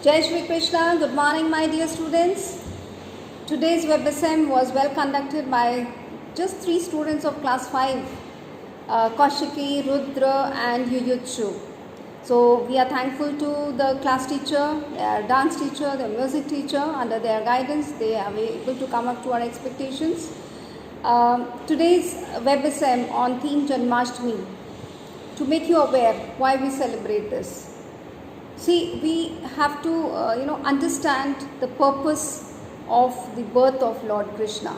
Jai Shri Krishna, good morning my dear students. Today's WebSM was well conducted by just 3 students of class 5, Kaushiki, Rudra and Yuyutshu. So we are thankful to the class teacher, their dance teacher, their music teacher. Under their guidance they are able to come up to our expectations. Today's WebSM on theme Janmashtami, to make you aware why we celebrate this. See, we have to understand the purpose of the birth of Lord Krishna.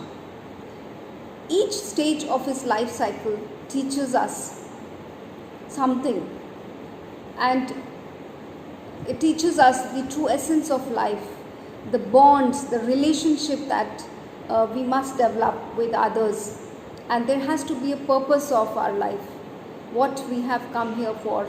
Each stage of his life cycle teaches us something, and it teaches us the true essence of life, the bonds, the relationship that we must develop with others, and there has to be a purpose of our life, what we have come here for,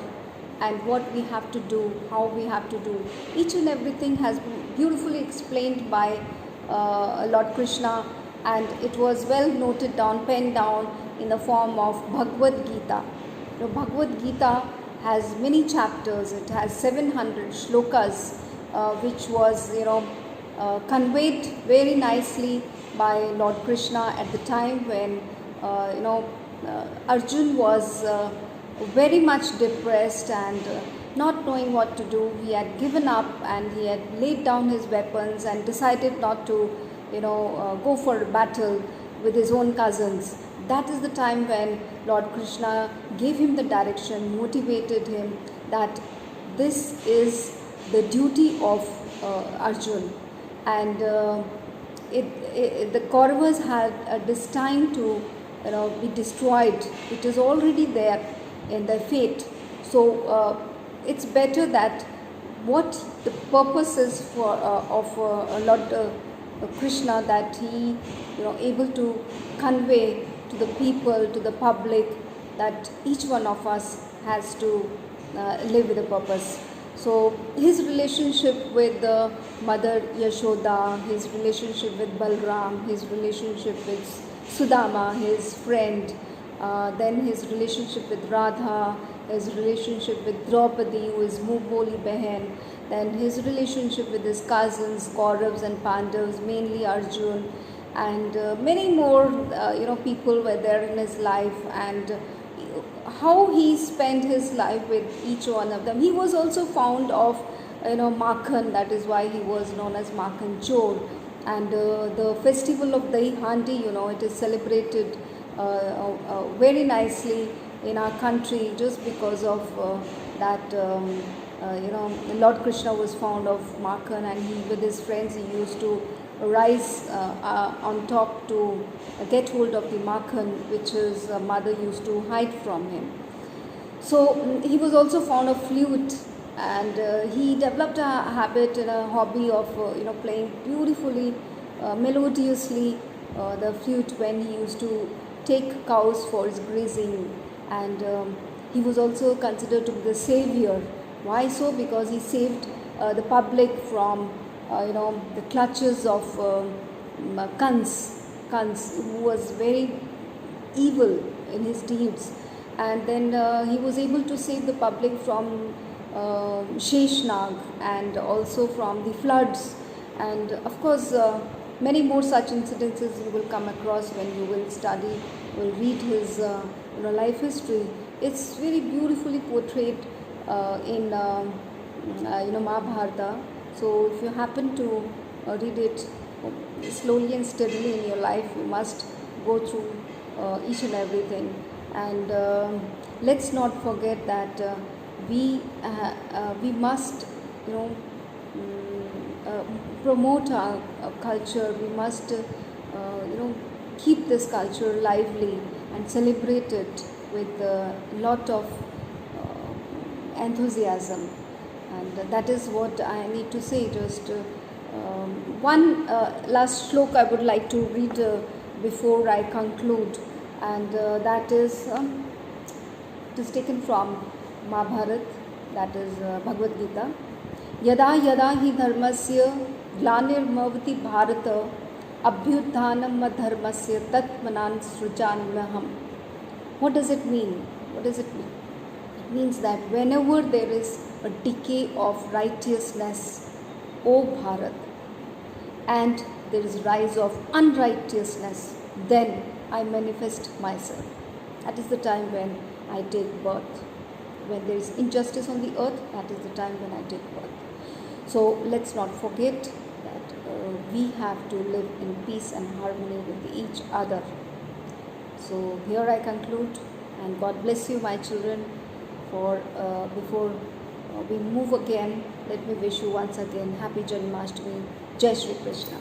and what we have to do, how we have to do. Each and everything has been beautifully explained by Lord Krishna, and it was well noted down, penned down in the form of Bhagavad Gita. Bhagavad Gita has many chapters. It has 700 shlokas, which was conveyed very nicely by Lord Krishna at the time when Arjun was very much depressed and not knowing what to do. He had given up and he had laid down his weapons and decided not to go for a battle with his own cousins. That is the time when Lord Krishna gave him the direction, motivated him that this is the duty of Arjun, and the Kauravas had a destined to be destroyed. It is already there in their fate. So it's better that what the purpose is for of Lord Krishna, that he able to convey to the people, to the public, that each one of us has to live with a purpose. So his relationship with Mother Yashoda, his relationship with Balram, his relationship with Sudama, his friend, then his relationship with Radha, his relationship with Draupadi, who is Muhboli Behen, then his relationship with his cousins Kauravas and Pandavas, mainly Arjun, and many more people were there in his life, and how he spent his life with each one of them. He was also fond of Makhan, that is why he was known as Makhan Chor. And the festival of Dahi Handi, it is celebrated very nicely in our country just because of that. Lord Krishna was fond of Makhan, and he, with his friends, he used to rise on top to get hold of the Makhan, which his mother used to hide from him. So he was also fond of flute, and he developed a habit and a hobby of playing beautifully, melodiously the flute when he used to take cows for his grazing. And he was also considered to be the savior. Why so? Because he saved the public from the clutches of Kans, who was very evil in his deeds. And then he was able to save the public from Sheshnag, and also from the floods. And of course many more such incidences you will come across when you will study, will read his life history. It's very beautifully portrayed in Mahabharata. So if you happen to read it slowly and steadily in your life, you must go through each and everything. And let's not forget that we must promote our culture. We must keep this culture lively and celebrate it with a lot of enthusiasm. And that is what I need to say. Just one last slok I would like to read before I conclude, and that is it is taken from Mahabharata, that is Bhagavad Gita. Yada yada hi dharmasya glanirmavati bharata abhyuthanam dharmasya tatmanan srujanmaham. What does it mean? What does it mean? It means that whenever there is a decay of righteousness, O Bharat, and there is rise of unrighteousness, then I manifest myself. That is the time when I take birth. When there is injustice on the earth, that is the time when I take birth. So let's not forget that we have to live in peace and harmony with each other. So here I conclude, and God bless you, my children. For before we move again, let me wish you once again Happy Janmashtami. Jai Shri Krishna.